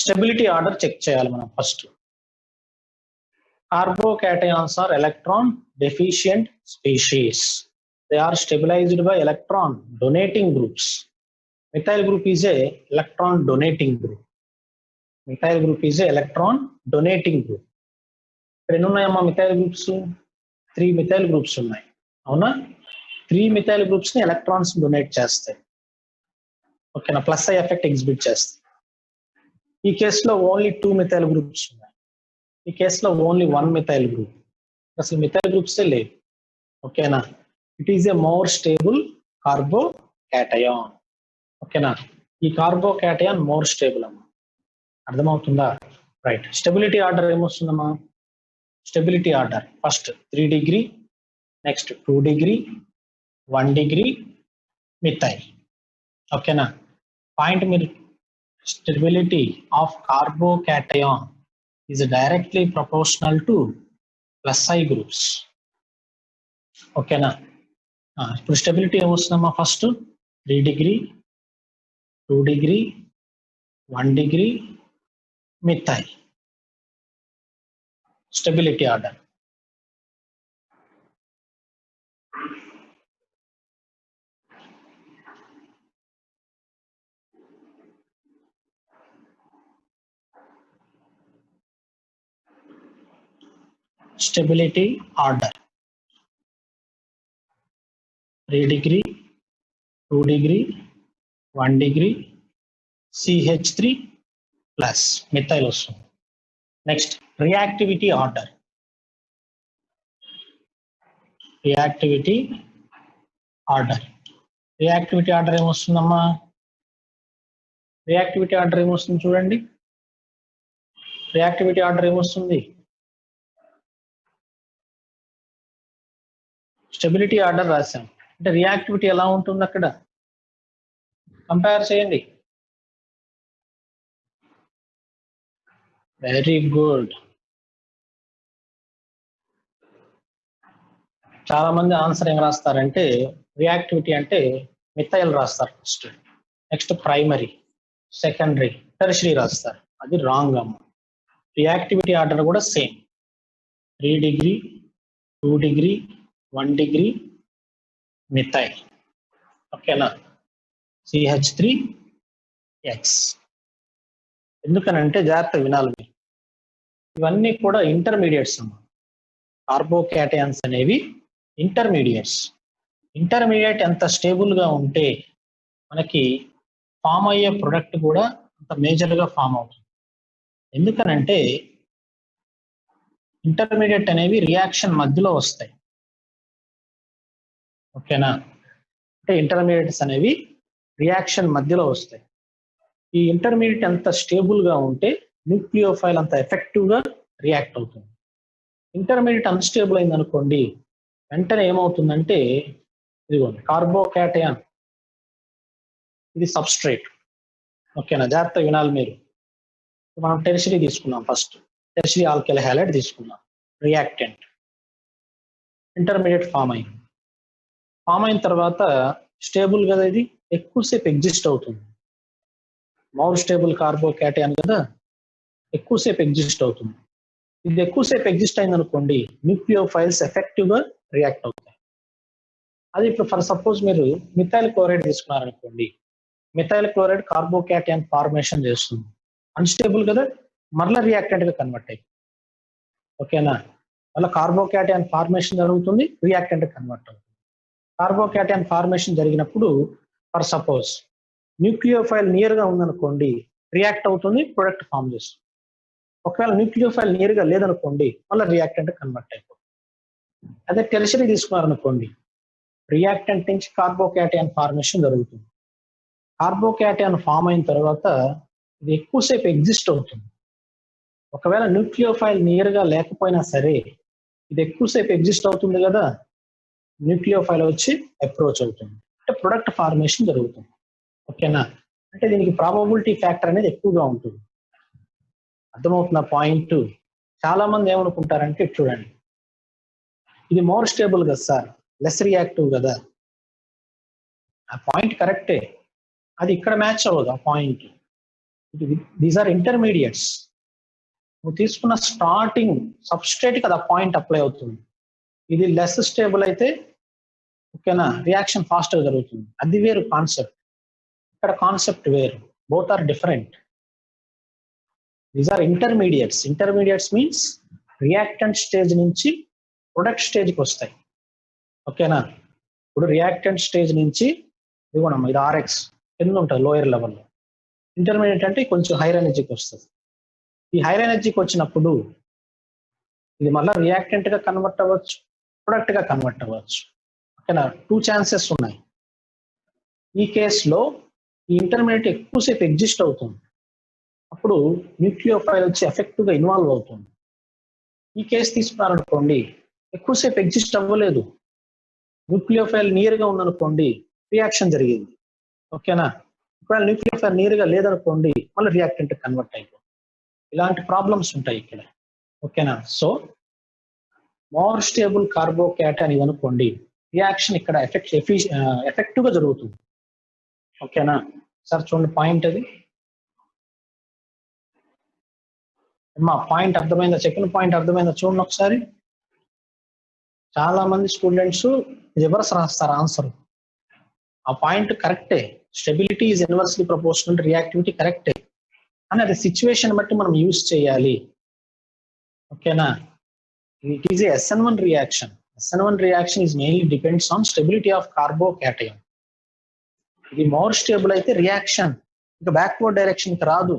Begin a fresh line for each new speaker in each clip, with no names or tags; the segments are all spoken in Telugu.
స్టెబిలిటీ ఆర్డర్ చెక్ చేయాలి మనం first. Carbocations are electron deficient species. They are stabilized by electron donating groups. Methyl group is a electron donating group. Methyl group is a electron donating group. ఎన్ని ఉన్నాయమ్మా మిథైల్ గ్రూప్స్? 3 మిథైల్ గ్రూప్స్ ఉన్నాయి, అవునా? 3 మిథైల్ గ్రూప్స్ ని ఎలక్ట్రాన్స్ డొనేట్ చేస్తాయి. ఓకేనా? ప్లస్ ఐ ఎఫెక్ట్ ఎగ్జిబిట్ చేస్తాయి. ఈ కేసులో ఓన్లీ 2 మిథైల్ గ్రూప్స్ ఉన్నాయి. ఈ కేసులో ఓన్లీ 1 మిథైల్ గ్రూప్. అసలు మిథైల్ గ్రూప్సే లేవు. ఓకేనా? It is a more stable carbocation. ఓకేనా? ఈ కార్బోకాటయాన్ మోర్ స్టేబుల్ అమ్మా. అర్థమవుతుందా? రైట్. స్టెబిలిటీ ఆర్డర్ ఏమొస్తుందమ్మా? Stability order first 3 degree, next 2 degree, 1 degree methyl. ఓకేనా? పాయింట్ మీరు stability of carbocation is directly proportional to plus I groups. ఓకేనా? ఇప్పుడు స్టెబిలిటీ ఏమొస్తుందమ్మా? First 3 degree, 2 degree, 1 degree methyl. Stability order. Stability order 3 degree, 2 degree, 1 degree, CH3 plus methyl వస్తుంది. Next reactivity order. Reactivity order. Reactivity order ఏమొస్తుందమ్మా? రియాక్టివిటీ ఆర్డర్ ఏమొస్తుంది చూడండి. రియాక్టివిటీ ఆర్డర్ ఏమొస్తుంది? స్టెబిలిటీ ఆర్డర్ రాశాం అంటే రియాక్టివిటీ ఎలా ఉంటుంది అక్కడ కంపేర్ చేయండి. Very good. చాలా మంది ఆన్సర్ ఏం రాస్తారంటే రియాక్టివిటీ అంటే మిథైల్ రాస్తారు first, next primary, secondary, tertiary రాస్తారు. అది రాంగ్ అమ్మ. రియాక్టివిటీ ఆర్డర్ కూడా same. 3 degree, 2 degree, 1 degree methyl. ఓకేనా? CH3X. ఎందుకనంటే జాగ్రత్త వినాలి మీరు. ఇవన్నీ కూడా ఇంటర్మీడియట్స్ అమ్మా. కార్బోకాటయాన్స్ అనేవి ఇంటర్మీడియట్స్. ఇంటర్మీడియట్ ఎంత స్టేబుల్ గా ఉంటే మనకి ఫామ్ అయ్యే ప్రొడక్ట్ కూడా అంత మేజర్ గా ఫామ్ అవుతుంది. ఎందుకనంటే ఇంటర్మీడియట్ అనేవి రియాక్షన్ మధ్యలో వస్తాయి. ఓకేనా? అంటే ఇంటర్మీడియట్స్ అనేవి రియాక్షన్ మధ్యలో వస్తాయి. ఈ ఇంటర్మీడియట్ ఎంత స్టేబుల్ గా ఉంటే న్యూక్లియోఫైల్ అంత ఎఫెక్టివ్ గా రియాక్ట్ అవుతుంది. ఇంటర్మీడియట్ అన్స్టేబుల్ అయింది అనుకోండి, వెంటనే ఏమవుతుందంటే ఇదిగోండి కార్బోకాటయాన్ ఇది సబ్స్ట్రేట్. ఓకేనా? జాగ్రత్త వినాలి మీరు. మనం టెర్షరీ తీసుకున్నాం ఫస్ట్, టెర్షరీ ఆల్కైల్ హ్యాలైడ్ తీసుకున్నాం. రియాక్టెంట్ ఇంటర్మీడియట్ ఫామ్ అయింది. ఫామ్ అయిన తర్వాత స్టేబుల్ కదా, ఇది ఎక్కువసేపు ఎగ్జిస్ట్ అవుతుంది. మోర్ స్టేబుల్ కార్బోకాటయాన్ కదా, ఎక్కువసేపు ఎగ్జిస్ట్ అవుతుంది. ఇది ఎక్కువసేపు ఎగ్జిస్ట్ అయింది అనుకోండి, న్యూక్లియోఫైల్స్ ఎఫెక్టివ్ గా రియాక్ట్ అవుతాయి. అది ఇప్పుడు ఫర్ సపోజ్ మీరు మిథైల్ క్లోరైడ్ తీసుకున్నారనుకోండి, మిథైల్ క్లోరైడ్ కార్బోకాటయాన్ ఫార్మేషన్ చేస్తుంది. అన్స్టేబుల్ కదా, మరలా రియాక్టెంట్ గా కన్వర్ట్ అయ్యి. ఓకేనా? మళ్ళీ కార్బోకాటయాన్ ఫార్మేషన్ జరుగుతుంది, రియాక్టెంట్ కన్వర్ట్ అవుతుంది. కార్బోకాటయాన్ ఫార్మేషన్ జరిగినప్పుడు ఫర్ సపోజ్ న్యూక్లియోఫైల్ నియర్ గా ఉందనుకోండి, రియాక్ట్ అవుతుంది, ప్రొడక్ట్ ఫామ్ చేస్తుంది. ఒకవేళ న్యూక్లియోఫైల్ నియర్ గా లేదనుకోండి, మళ్ళీ రియాక్టెంట్ కన్వర్ట్ అయిపోతుంది. అదే టెర్షరీ తీసుకున్నారనుకోండి, రియాక్టెంట్ నుంచి కార్బోకాటయాన్ ఫార్మేషన్ జరుగుతుంది. కార్బోకాటయాన్ ఫామ్ అయిన తర్వాత ఇది ఎక్కువసేపు ఎగ్జిస్ట్ అవుతుంది. ఒకవేళ న్యూక్లియోఫైల్ నియర్ గా లేకపోయినా సరే ఇది ఎక్కువసేపు ఎగ్జిస్ట్ అవుతుంది కదా, న్యూక్లియోఫైల్ వచ్చి అప్రోచ్ అవుతుంది, అంటే ప్రొడక్ట్ ఫార్మేషన్ జరుగుతుంది. ఓకేనా? అంటే దీనికి ప్రాబబిలిటీ ఫ్యాక్టర్ అనేది ఎక్కువగా ఉంటుంది. అర్థమవుతున్న పాయింట్? చాలా మంది ఏమనుకుంటారంటే చూడండి, ఇది మోర్ స్టేబుల్ కదా సార్, లెస్ రియాక్టివ్ కదా. ఆ పాయింట్ కరెక్టే, అది ఇక్కడ మ్యాచ్ అవ్వదు. ఆ పాయింట్ దీస్ ఆర్ ఇంటర్మీడియట్స్. నువ్వు తీసుకున్న స్టార్టింగ్ సబ్స్ట్రేట్ కదా పాయింట్ అప్లై అవుతుంది. ఇది లెస్ స్టేబుల్ అయితే ఓకేనా రియాక్షన్ ఫాస్ట్ గా జరుగుతుంది. అది వేరు కాన్సెప్ట్, ఇక్కడ కాన్సెప్ట్ వేరు. Both are different. These are intermediates. Intermediates means reactant stage నుంచి ప్రొడక్ట్ స్టేజ్కి వస్తాయి. ఓకేనా, ఇప్పుడు రియాక్టెంట్ స్టేజ్ నుంచి ఇదిగోనమ్మా ఇది ఆర్ఎక్స్ కింద ఉంటుంది లోయర్ లెవెల్లో. ఇంటర్మీడియట్ అంటే కొంచెం హైర్ ఎనర్జీకి వస్తుంది. ఈ హైర్ ఎనర్జీకి వచ్చినప్పుడు ఇది మళ్ళీ రియాక్టెంట్ గా కన్వర్ట్ అవ్వచ్చు, ప్రొడక్ట్ గా కన్వర్ట్ అవ్వచ్చు. ఓకేనా, 2 ఛాన్సెస్ ఉన్నాయి. ఈ కేసులో ఈ ఇంటర్మీడియట్ ఎక్కువసేపు ఎగ్జిస్ట్ అవుతుంది, అప్పుడు న్యూక్లియోఫైల్ వచ్చి ఎఫెక్టివ్ గా ఇన్వాల్వ్ అవుతుంది. ఈ కేసు తీసుకున్నారనుకోండి, ఎక్కువసేపు ఎగ్జిస్ట్ అవ్వలేదు, న్యూక్లియోఫైల్ నియర్ గా ఉందనుకోండి రియాక్షన్ జరిగింది. ఓకేనా, ఒకవేళ న్యూక్లియోఫైల్ నియర్ గా లేదనుకోండి మళ్ళీ రియాక్టెంట్ కన్వర్ట్ అయిపోతుంది. ఇలాంటి ప్రాబ్లమ్స్ ఉంటాయి ఇక్కడ. ఓకేనా, సో మోర్ స్టేబుల్ కార్బోకేటైన్ ఇది అనుకోండి, రియాక్షన్ ఇక్కడ ఎఫెక్టివ్ గా జరుగుతుంది. ఓకేనా సార్, చూడండి పాయింట్ అది. అమ్మా పాయింట్ అర్థమైందా? చెప్పిన పాయింట్ అర్థమైందా? చూడండి ఒకసారి. చాలా మంది స్టూడెంట్స్ రివర్స్ రాస్తారు ఆన్సర్. ఆ పాయింట్ కరెక్టే, stability is inversely proportional reactivity కరెక్టే, కానీ అది సిచ్యువేషన్ బట్టి మనం యూజ్ చేయాలి. ఓకేనా, it is a SN1 reaction. SN1 reaction is mainly depends on stability of carbocation. ఇది మోర్ స్టేబుల్ అయితే రియాక్షన్ ఇంకా బ్యాక్వర్డ్ డైరెక్షన్ కి రాదు,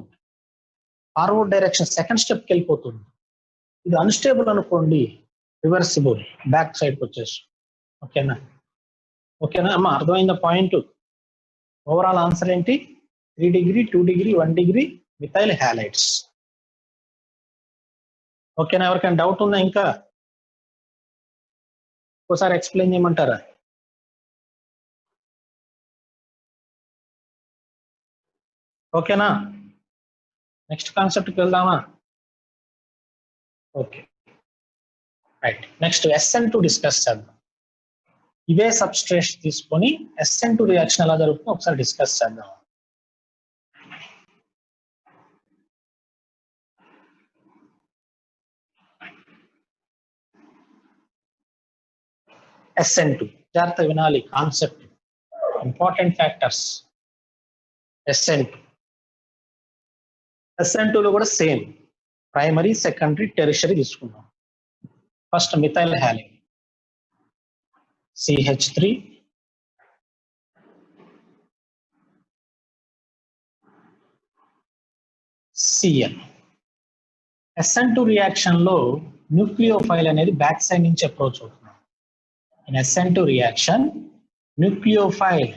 ఫార్వర్డ్ డైరెక్షన్ సెకండ్ స్టెప్కి వెళ్ళిపోతుంది. ఇది అన్స్టేబుల్ అనుకోండి రివర్సిబుల్, బ్యాక్ సైడ్కి వచ్చేసి. ఓకేనా, ఓకేనా అమ్మా, అర్థమైందా పాయింట్? ఓవరాల్ ఆన్సర్ ఏంటి? 3 degree 2 degree 1 degree methyl halides. ఓకేనా, ఎవరికైనా డౌట్ ఉందా? ఇంకా ఒకసారి ఎక్స్ప్లెయిన్ చేయమంటారా? ఓకేనా, నెక్స్ట్ కాన్సెప్ట్కి వెళ్దామా? Okay right, next SN2 discuss చేద్దాం. ఇవే సబ్స్ట్రేట్ తీసుకొని SN2 రియాక్షన్ ఎలా జరుగుతుందో ఒకసారి డిస్కస్ చేద్దాం. SN2 జాగ్రత్త వినాలి కాన్సెప్ట్, ఇంపార్టెంట్ ఫ్యాక్టర్స్. SN2 లో కూడా సేమ్ ప్రైమరీ, సెకండరీ, టెరిషరీ తీసుకున్నాం. First methyl halide CH3 Cl. SN2 reaction లో న్యూక్లియోఫైల్ అనేది బ్యాక్ సైడ్ నుంచి అప్రోచ్ అవుతుంది. In SN2 reaction, nucleophile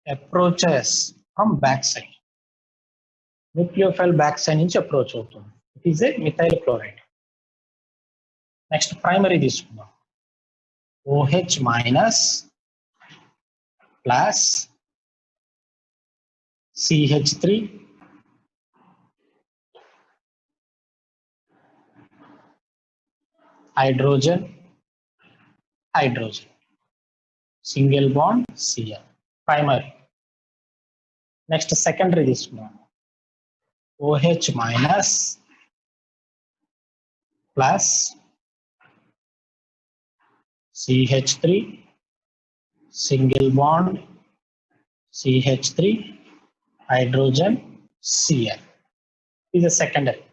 approaches from back side. Nucleophile back side నుంచి approach అవుతుంది. It is a methyl chloride. Next primary తీసుకుందాం. OH minus plus CH3 hydrogen, single bond Cl, primary. Next secondary తీసుకుందాం. OH minus plus CH3 single bond CH3 hydrogen Cl is a secondary.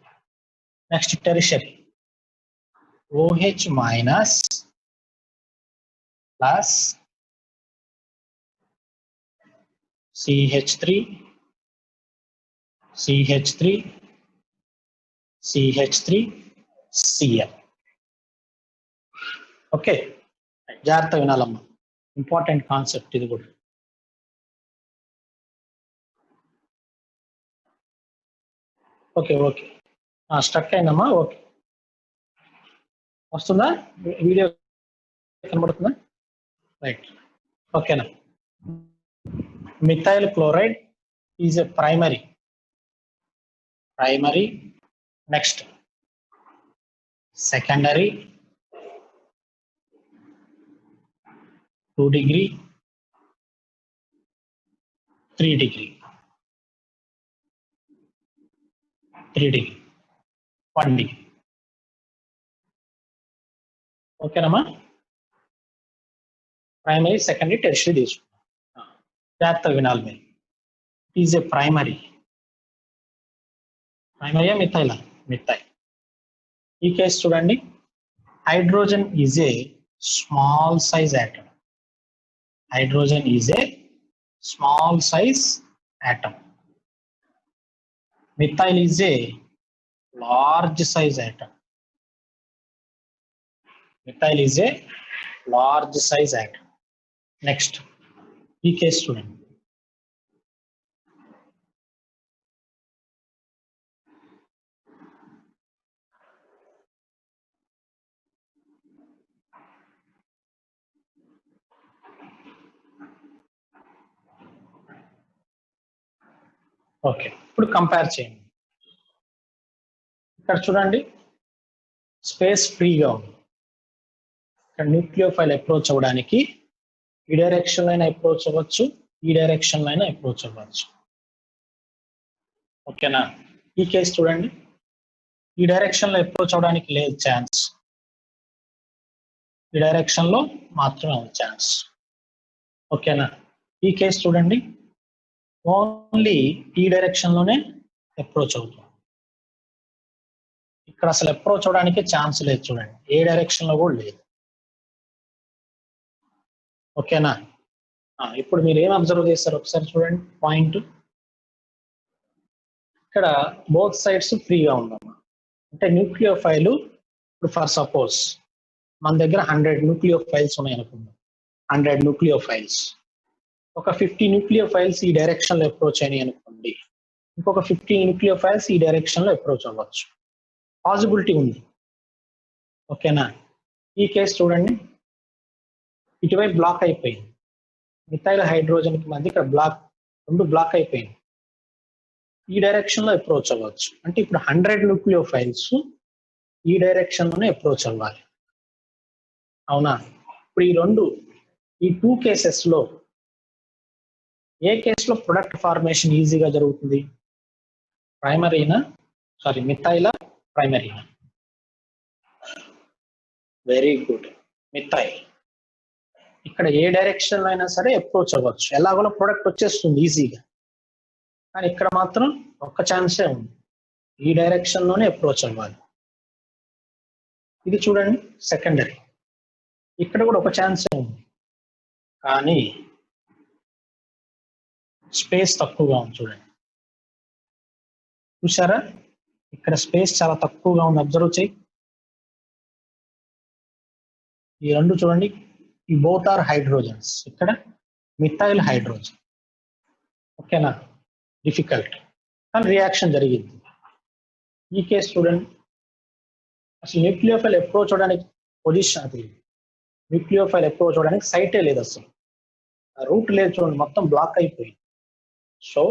Next tertiary. OH minus plus CH3 Cl. Okay, జాగ్రత్త వినాలమ్మా, ఇంపార్టెంట్ కాన్సెప్ట్ ఇది కూడా. ఓకే ఓకే, స్ట్రక్ అయిందమ్మా. ఓకే, వస్తుందా? వీడియో కనబడుతుందా? రైట్, ఓకేనా. Methyl chloride is a primary. Next secondary 2 degree 3 degree. 3 degree 1 degree. ఓకేనమ్మా, ప్రైమరీ సెకండరీ టెర్షరీ తీసుకున్నాం. జాగ్రత్తగా వినాలి మీరు. ఈజ్ ఏ ప్రైమరీ మిథైలా? మిథైల్. ఈ కేసు చూడండి, hydrogen is a small size atom. Hydrogen is a small size atom. Methyl is a large size atom. Methyl is a large size atom. Next ఈ కేసు చూడండి, ఓకే. ఇప్పుడు కంపేర్ చేయండి. ఇక్కడ చూడండి, స్పేస్ ఫ్రీగా ఉంది. ఇక్కడ న్యూక్లియోఫైల్ అప్రోచ్ అవ్వడానికి ఈ డైరెక్షన్ అయినా అప్రోచ్ అవ్వచ్చు, ఈ డైరెక్షన్ అయినా అప్రోచ్ అవ్వచ్చు. ఓకేనా? ఈ కేసు చూడండి, ఈ డైరెక్షన్ లో అప్రోచ్ అవ్వడానికి లేదు ఛాన్స్, ఈ డైరెక్షన్ లో మాత్రమే ఉంది ఛాన్స్. ఓకేనా? ఈ కేసు చూడండి, ఓన్లీ ఈ డైరెక్షన్ లోనే అప్రోచ్ అవుతుంది. ఇక్కడ అసలు అప్రోచ్ అవడానికి ఛాన్స్ లేదు చూడండి, ఏ డైరెక్షన్ లో కూడా లేదు. ఓకేనా? ఇప్పుడు మీరు ఏం అబ్జర్వ్ చేస్తారు ఒకసారి చూడండి. పాయింట్ ఇక్కడ బోత్ సైడ్స్ ఫ్రీగా ఉందమ్మా. అంటే న్యూక్లియోఫైల్, ఇప్పుడు ఫర్ సపోజ్ మన దగ్గర 100 న్యూక్లియోఫైల్స్ ఉన్నాయి అనుకుందాం. 100 న్యూక్లియోఫైల్స్, ఒక 50 న్యూక్లియోఫైల్స్ ఈ డైరెక్షన్ లో అప్రోచ్ అయినాయి అనుకోండి, ఇంకొక 50 న్యూక్లియోఫైల్స్ ఈ డైరెక్షన్ లో అప్రోచ్ అవ్వచ్చు. పాసిబిలిటీ ఉంది. ఓకేనా? ఈ కేసు చూడండి, ఇటువైపు బ్లాక్ అయిపోయింది. మిథైల్ హైడ్రోజన్ కి మధ్య ఇక్కడ రెండు బ్లాక్ అయిపోయింది. ఈ డైరెక్షన్ లో అప్రోచ్ అవ్వచ్చు. అంటే ఇప్పుడు 100 న్యూక్లియోఫైల్స్ ఈ డైరెక్షన్ లోనే అప్రోచ్ అవ్వాలి. అవునా? ఇప్పుడు ఈ టూ కేసెస్ లో ఏ కేసులో ప్రొడక్ట్ ఫార్మేషన్ ఈజీగా జరుగుతుంది? మిథైలా ప్రైమరీనా? Very good, methyl. ఇక్కడ ఏ డైరెక్షన్ లో అయినా సరే అప్రోచ్ అవ్వచ్చు, ఎలాగో ప్రొడక్ట్ వచ్చేస్తుంది ఈజీగా. కానీ ఇక్కడ మాత్రం ఒక్క ఛాన్సే ఉంది, ఈ డైరెక్షన్ లోనే అప్రోచ్ అవ్వాలి. ఇది చూడండి సెకండరీ, ఇక్కడ కూడా ఒక ఛాన్సే ఉంది, కానీ స్పేస్ తక్కువగా ఉంది. చూడండి, చూసారా? ఇక్కడ స్పేస్ చాలా తక్కువగా ఉంది. అబ్జర్వ్ చేయి. ఈ రెండు చూడండి, ఈ బోత్ ఆర్ హైడ్రోజన్స్. ఇక్కడ మిథైల్ హైడ్రోజన్. ఓకేనా? డిఫికల్ట్, కానీ రియాక్షన్ జరిగింది. ఈ కేసు చూడండి, అసలు న్యూక్లియోఫైల్ అప్రోచ్ అవడానికి పొజిషన్, అది న్యూక్లియోఫైల్ అప్రోచ్ అవడానికి సైటే లేదు, అసలు రూట్ లేదు. చూడండి, మొత్తం బ్లాక్ అయిపోయింది. So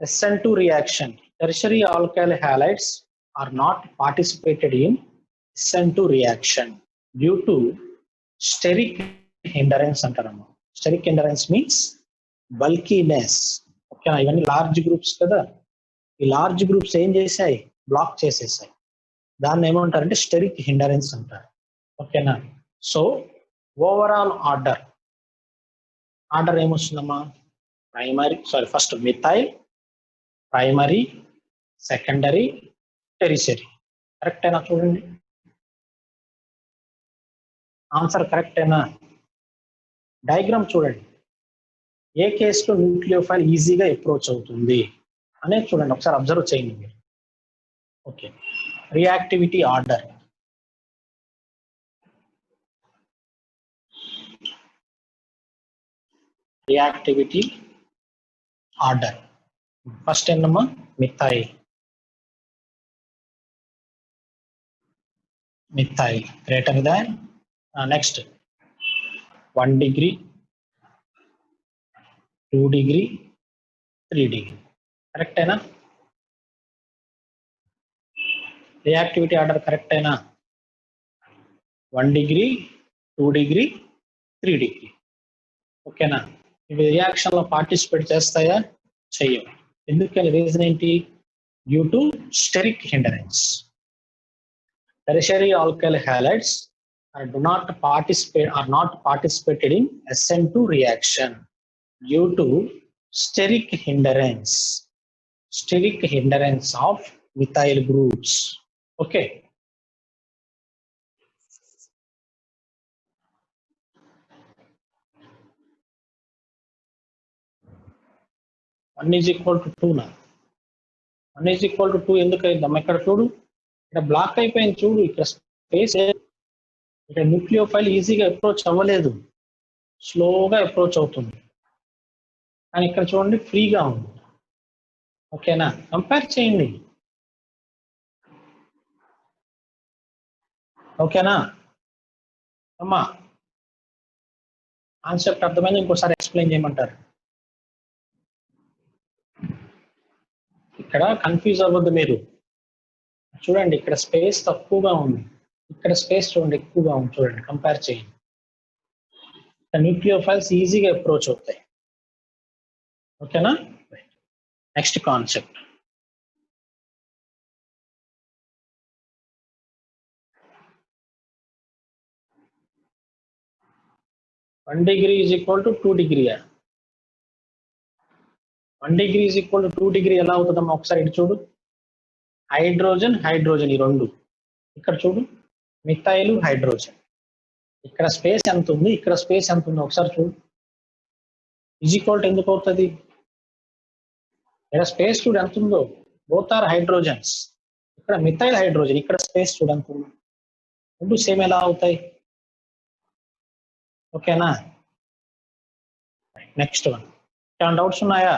SN2 reaction, tertiary alkyl halides are not participated in SN2 reaction due to steric hindrance అంటారమ్మా. Steric hindrance means bulkiness. ఓకేనా? ఇవన్నీ లార్జ్ గ్రూప్స్ కదా, ఈ లార్జ్ గ్రూప్స్ ఏం చేశాయి? బ్లాక్ చేసేసాయి. దాన్ని ఏమంటారంటే స్టెరిక్ హిండరెన్స్ అంటారు. ఓకేనా? సో ఓవరాల్ ఆర్డర్ ఏమొస్తుందమ్మా? First methyl, primary, secondary, tertiary. కరెక్టేనా? చూడండి, ఆన్సర్ కరెక్టేనా? డయాగ్రామ్ చూడండి, ఏ కేసులో న్యూక్లియోఫైల్ ఈజీగా అప్రోచ్ అవుతుంది అనేది చూడండి, ఒకసారి అబ్జర్వ్ చేయండి మీరు. Okay, reactivity order. ఫస్ట్ ఏంటమ్మా? Methyl greater than, next 1 degree, 2 degree, 3 degree. కరెక్టేనా? రియాక్టివిటీ ఆర్డర్ కరెక్టేనా? 1 డిగ్రీ, 2 డిగ్రీ, 3 డిగ్రీ. ఓకేనా? ఇవి రియాక్షన్ లో పార్టిసిపేట్ చేస్తాయా? చెయ్యవు. ఎందుకని? రీజన్ ఏంటి? due to steric hindrance. Tertiary alkyl halides do not participated in SN2 reaction due to steric hindrance of methyl groups. Okay. One is equal to 2 now. 1 is equal to 2 ఎందుకు అయిద్దాం ఇక్కడ చూడు, ఇక్కడ బ్లాక్ అయిపోయింది చూడు, ఇక్కడ స్పేస్, ఇక్కడ న్యూక్లియోఫైల్ ఈజీగా అప్రోచ్ అవ్వలేదు, స్లోగా అప్రోచ్ అవుతుంది. కానీ ఇక్కడ చూడండి ఫ్రీగా ఉంది. ఓకేనా, కంపేర్ చేయండి. ఓకేనా అమ్మా, కాన్సెప్ట్ అర్థమైంది, ఇంకోసారి ఎక్స్ప్లెయిన్ చేయమంటారు. ఇక్కడ కన్ఫ్యూజ్ అవ్వద్దు మీరు. చూడండి ఇక్కడ స్పేస్ తక్కువగా ఉంది, ఇక్కడ స్పేస్ చూడండి ఎక్కువగా ఉంది. చూడండి కంపేర్ చేయండి, న్యూక్లియోఫైల్స్ ఈజీగా అప్రోచ్ అవుతాయి. ఓకేనా, next concept. One degree is equal to 2 degree. 1 degree is equal to 2 degree ఎలా అవుతుందమ్మా ఒకసారి ఇటు చూడు. హైడ్రోజన్ హైడ్రోజన్ ఈ రెండు, ఇక్కడ చూడు మిథైల్ హైడ్రోజన్. ఇక్కడ స్పేస్ ఎంత ఉంది, ఇక్కడ స్పేస్ ఎంత ఉంది ఒకసారి చూడు. ఈజ్ ఈక్వల్ టు ఎందుకు అవుతుంది? ఇక్కడ స్పేస్ చూడు ఎంత ఉందో, బోత్ ఆర్ హైడ్రోజన్స్. ఇక్కడ మిథైల్ హైడ్రోజన్, ఇక్కడ స్పేస్ చూడు ఎంత ఉంది, రెండు సేమ్ ఎలా అవుతాయి? ఓకేనా, నెక్స్ట్ వన్. ఏమైనా డౌట్స్ ఉన్నాయా?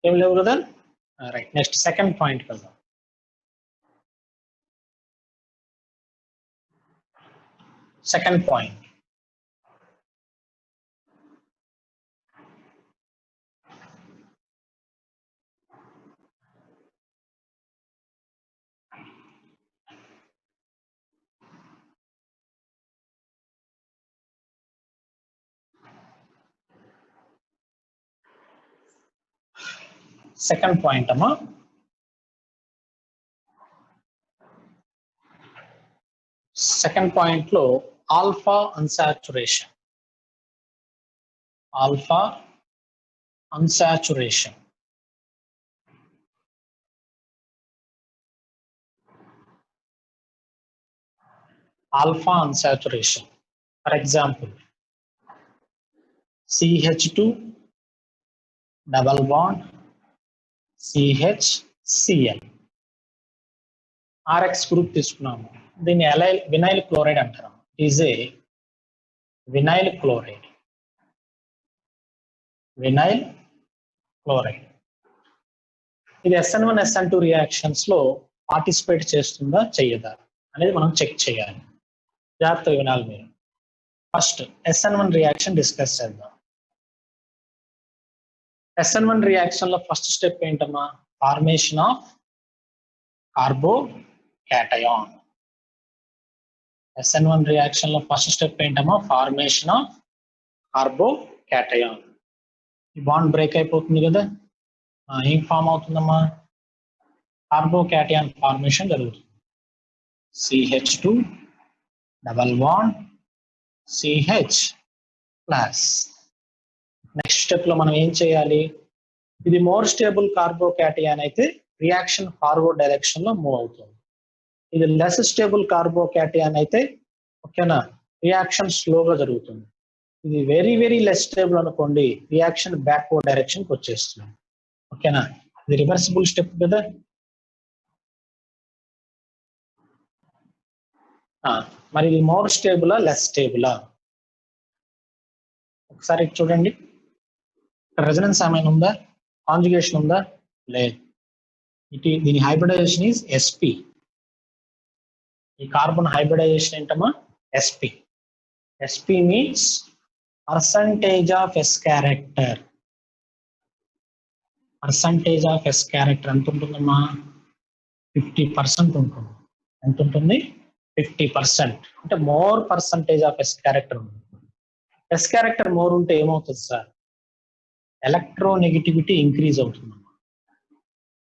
ఏం లేవు కదా, రైట్. నెక్స్ట్ సెకండ్ పాయింట్ కదా. సెకండ్ పాయింట్, సెకండ్ పాయింట్ అమ్మా. సెకండ్ పాయింట్ లో alpha unsaturation. Alpha unsaturation. Alpha unsaturation, for example CH2 double bond CHCl. RX group తీసుకున్నాము, దీన్ని వినైల్ క్లోరైడ్ అంటారు. Is a vinyl chloride. Vinyl chloride ఇది SN1 SN2 రియాక్షన్స్ లో పార్టిసిపేట్ చేస్తుందా చెయ్యదా అనేది మనం చెక్ చేయాలి. జాగ్రత్తగా వినాలి మీరు. ఫస్ట్ SN1 రియాక్షన్ డిస్కస్ చేద్దాం. SN1 రియాక్షన్ లో ఫస్ట్ స్టెప్ ఏంటమ్మా? Formation of carbocation. SN1 reaction లో ఫస్ట్ స్టెప్ ఏంటమ్మా? Formation of carbocation. ఈ బాండ్ బ్రేక్ అయిపోతుంది కదా, ఏం ఫామ్ అవుతుందమ్మా? కార్బోకాటయాన్ ఫార్మేషన్ జరుగుతుంది. CH2 double bond CH plus. Next step లో మనం ఏం చేయాలి? ఇది మోర్ స్టేబుల్ కార్బోకాటయాన్ అయితే రియాక్షన్ ఫార్వర్డ్ డైరెక్షన్ లో మూవ్ అవుతుంది. ఇది లెస్ స్టేబుల్ కార్బోకాటయాన్ అయితే ఓకేనా రియాక్షన్ స్లోగా జరుగుతుంది. ఇది వెరీ వెరీ లెస్ స్టేబుల్ అనుకోండి, రియాక్షన్ బ్యాక్వర్డ్ డైరెక్షన్ కి వచ్చేస్తుంది. ఓకేనా, ఇది రివర్సిబుల్ స్టెప్ కదా. మరి ఇది మోర్ స్టేబులా లెస్ స్టేబులా? ఒకసారి చూడండి, రెజొనెన్స్ ఏమైనా ఉందా? కాంజుగేషన్ ఉందా? లేదు. దీని హైబ్రిడైజేషన్ ఈజ్ SP. ఈ కార్బన్ హైబ్రిడైజేషన్ ఏంటమ్మా? SP. SP means percentage of S character. Percentage of S character ఎంత ఉంటుందమ్మా? 50% ఉంటుంది. ఎంత ఉంటుంది? 50%. అంటే more percentage of S character ఉంటుంది. S క్యారెక్టర్ మోర్ ఉంటే ఏమవుతుంది సార్? ఎలక్ట్రోనెగటివిటీ ఇంక్రీజ్ అవుతుంది.